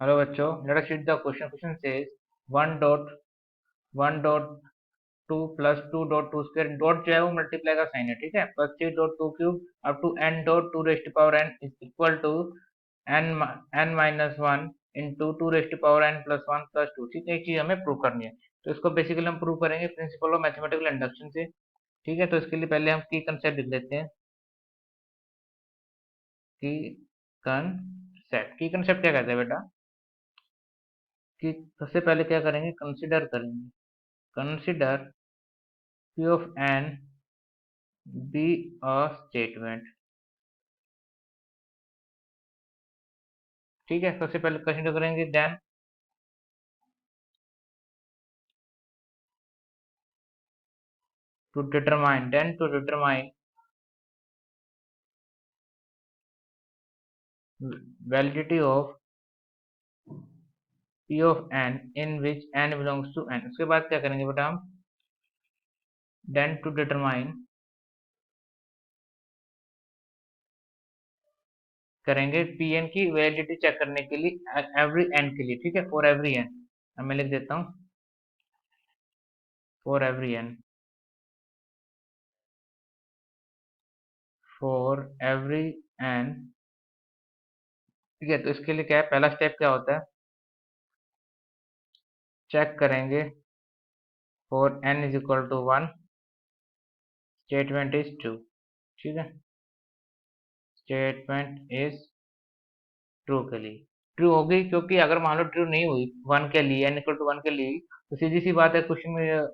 Hello बच्चों, let us read the question. Question says 1 dot 1 dot 2 plus 2 dot 2 square dot जो है वो multiply का साइन है, ठीक है, plus 3 dot 2 cube up to n dot 2 raised power n is equal to n minus 1 into 2 raised power n plus 1 plus 2। ठीक है, एक चीज हमें प्रूव करनी है, तो इसको बेसिकली हम प्रूव करेंगे प्रिंसिपल ऑफ मैथमेटिकल इंडक्शन से। ठीक है, तो इसके लिए पहले हम की कंसेप्ट लिख लेते हैं। की कंसेप्ट क्या कहते हैं बेटा? कि सबसे पहले क्या करेंगे, कंसिडर करेंगे, consider P of n be a statement। ठीक है, सबसे पहले कंसिडर करेंगे, then to determine validity of P of n in which n belongs to n। उसके बाद क्या करेंगे बेटा हम, देन टू डिटरमाइन करेंगे Pn की वैलिडिटी चेक करने के लिए एवरी n के लिए। ठीक है, फॉर एवरी n, अब मैं लिख देता हूँ for every n, for every n। ठीक है, तो इसके लिए क्या है, पहला स्टेप क्या होता है, चेक करेंगे for n is equal to 1 statement is true. ठीक है, स्टेटमेंट इज ट्रू के लिए ट्रू होगी, क्योंकि अगर मान लो ट्रू नहीं हुई वन के लिए, n इक्वल टू वन के लिए, तो सीधी सी बात है, क्वेश्चन में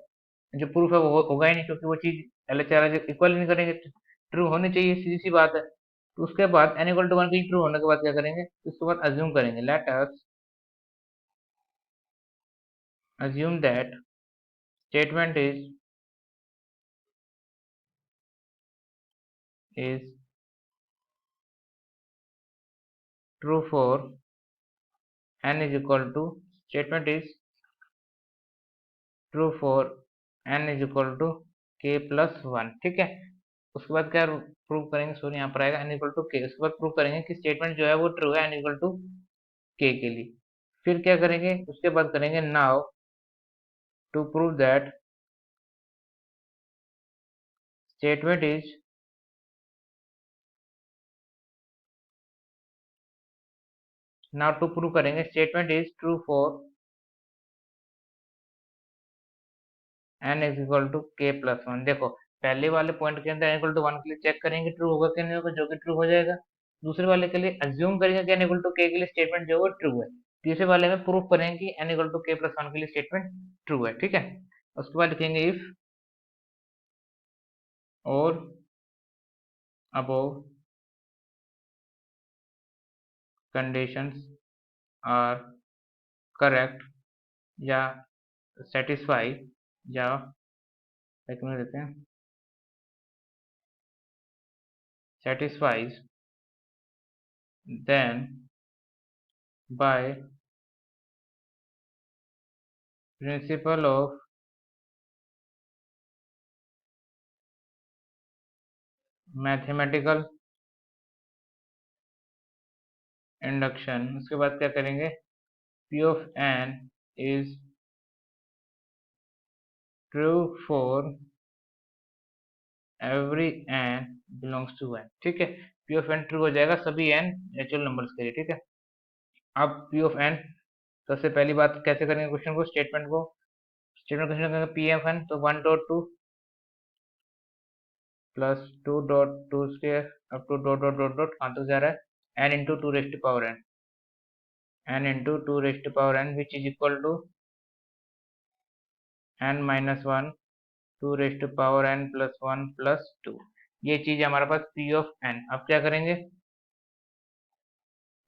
जो प्रूफ है वो होगा ही नहीं, क्योंकि वो चीज LHR इक्वल नहीं करेंगे, ट्रू होनी चाहिए, सीधी सी बात है। तो उसके बाद n इक्वल टू वन की ट्रू होने के बाद क्या करेंगे, उसके बाद अज्यूम करेंगे, let us assume that statement is true for n is equal to statement is true for n is equal to k plus one. ठीक है, उसके बाद क्या प्रूव करेंगे, सॉरी यहाँ पर आएगा n इक्वल टू k। उसके बाद प्रूव करेंगे कि स्टेटमेंट जो है वो ट्रू है n इक्वल टू k के लिए। फिर क्या करेंगे, उसके बाद करेंगे now to prove that statement is now to prove करेंगे statement is true for n is equal to k plus one. देखो, पहले वाले पॉइंट के अंदर n इक्वल टू वन के लिए चेक करेंगे ट्रू होगा कि नहीं होगा, जो कि ट्रू हो जाएगा। दूसरे वाले के लिए अज्यूम करेंगे कि n इक्वल टू k के लिए स्टेटमेंट जो है वो ट्रू है। तीसरे वाले में प्रूफ करेंगे कि n equal to k plus one के लिए स्टेटमेंट ट्रू है। ठीक है, उसके बाद लिखेंगे इफ और above conditions are correct या satisfy या एक मिनट देते हैं, satisfies, then by principle of mathematical induction। उसके बाद क्या करेंगे, P of n is true for every n belongs to n। ठीक है, P of n ट्रू हो जाएगा सभी n नेचुरल नंबर्स के लिए। ठीक है, अब P of n, सबसे पहली बात कैसे करेंगे क्वेश्चन को, स्टेटमेंट क्वेश्चन करेंगे P of n, तो 1 dot 2 plus 2 dot 2 square up to dot dot dot dot कहाँ तक जा रहा है, n into two raised power n into two raised power n which is equal to n minus one two raised power n plus one plus two. ये चीज है हमारे पास P of n। अब क्या करेंगे,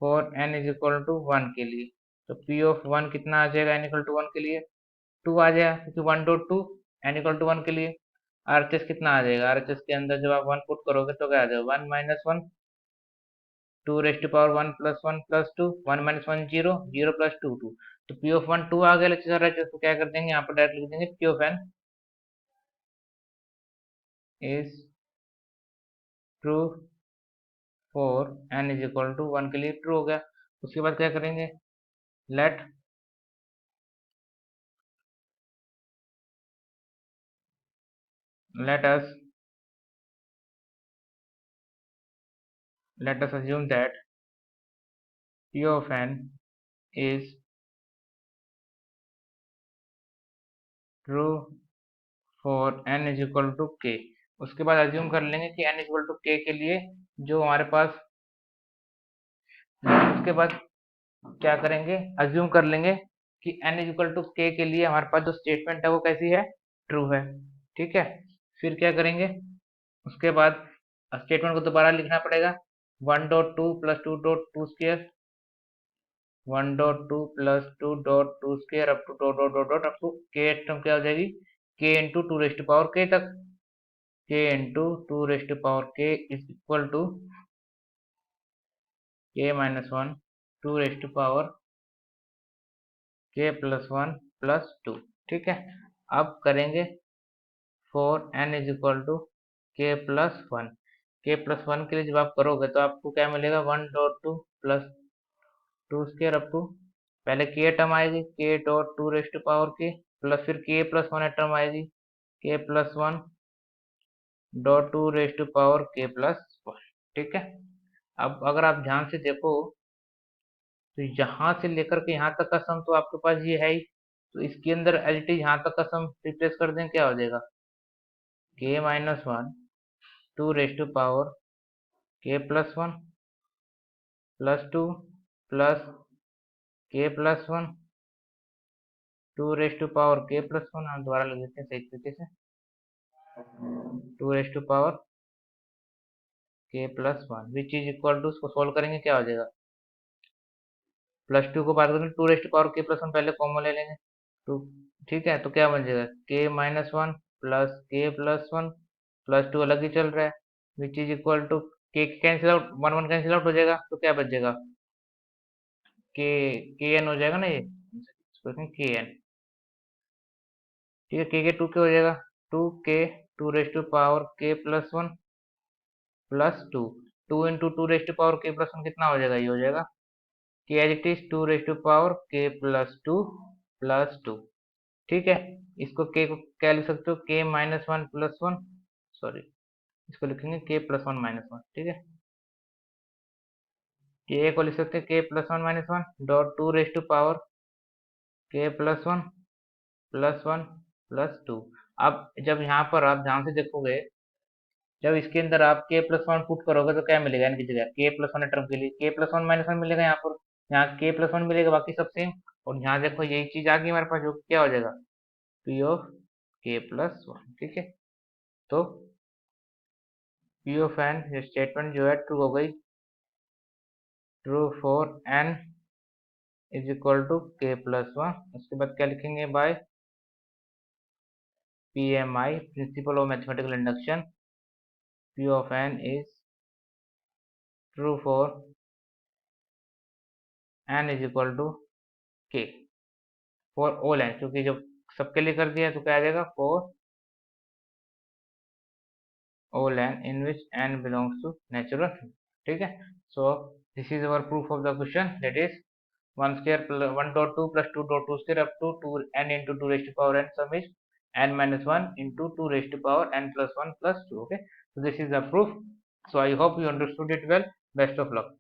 for n is equal to one के लिए, तो P ऑफ वन कितना आ जाएगा n इक्वल टू वन के लिए, टू आ जाएगा, क्योंकि 1.2 n इक्वल टू वन के लिए। RHS कितना आ जाएगा, RHS के अंदर जब आप वन पुट करोगे तो क्या आ जाएगा, one minus one two raised power one plus two, one minus one zero, zero plus two two, तो P ऑफ वन टू आ गया। लेक्चर RHS को क्या कर देंगे, यहाँ पर डायरेक्ट लिख देंगे P of n is true for n is equal to one के लिए ट्रू हो गया। उसके बाद क्या करेंगे, let let us let us assume that P of n is true for n is equal to k। उसके बाद अज्यूम कर लेंगे कि n इक्वल टू k के लिए जो हमारे पास, उसके बाद क्या करेंगे, अज्यूम कर लेंगे कि n is equal to k के लिए हमारे पास जो स्टेटमेंट है वो कैसी है, ट्रू है। ठीक है, फिर क्या करेंगे, उसके बाद स्टेटमेंट को दोबारा लिखना पड़ेगा, 1.2 plus 2.2 square, 1.2 plus 2.2 square up to dot dot dot dot up to k term क्या हो जाएगी, k into two raised power k तक, k into two raised power k is equal to k minus one two raised power k plus one plus two. ठीक है, अब करेंगे for n is equal to k plus one. k plus one के लिए जब आप करोगे तो आपको क्या मिलेगा, 1.2 plus two square up to, पहले k टर्म आएगी k dot two raised power k plus फिर k प्लस वन टर्म आएगी k plus one dot two raised power k plus one. ठीक है, अब अगर आप ध्यान से देखो तो यहाँ से लेकर के यहाँ तक का सम तो आपके पास ये है ही, तो इसके अंदर एज इट इज यहाँ तक का सम रिप्लेस कर दें, क्या हो जाएगा, k minus one two raised to power k plus one plus two plus k plus one two raised to power k plus one, हम दोबारा लिख देते हैं सही तरीके से, two raised to power k plus one which is equal to, उसको solve करेंगे क्या हो जाएगा, प्लस टू को बात करेंगे two raised power k plus one पहले कॉमन ले लेंगे टू। ठीक है, तो क्या बन जाएगा, के माइनस वन प्लस के प्लस वन प्लस टू अलग ही चल रहा है, विच इज इक्वल टू के cancel out, one one cancel out हो जाएगा, तो क्या बच जाएगा, के एन हो जाएगा ना ये, के एन। ठीक है, के टू के हो जाएगा, two k two raised to power k plus one plus two, two into two raised to power k plus one कितना हो जाएगा, ये हो जाएगा k as it is two raised to power k plus two plus two. ठीक है, इसको k को क्या लिख सकते हो, k minus one plus one, sorry इसको लिखेंगे k plus one minus one. ठीक है, k को लिख सकते हैं k plus one minus one dot two raised to power k plus one plus two. अब जब यहाँ पर आप ध्यान से देखोगे, जब इसके अंदर आप k प्लस वन पुट करोगे तो क्या मिलेगा, इनकी जगह k प्लस वन टर्म के लिए k plus one minus one मिलेगा, यहाँ पर यहाँ k प्लस वन मिलेगा, बाकी सब सेम। और यहाँ देखो यही चीज आ गई हमारे पास, जो क्या हो जाएगा, p of k plus one. ठीक है, तो p ऑफ n ये स्टेटमेंट जो है ट्रू हो गई, true for n is equal to k plus one. उसके बाद क्या लिखेंगे, by PMI principle of mathematical induction, p of n is true for n is equal to k for all n, क्योंकि जब सबके लिए कर दिया तो क्या आ जाएगा, for all n in which n belongs to natural number। ठीक है, so this is our proof of the question, that is 1 square plus 1.2 plus 2.2 square up to 2 n into 2 raised to power n, sum is n minus 1 into 2 raised to power n plus 1 plus 2। Okay, so this is the proof, so I hope you understood it well, best of luck।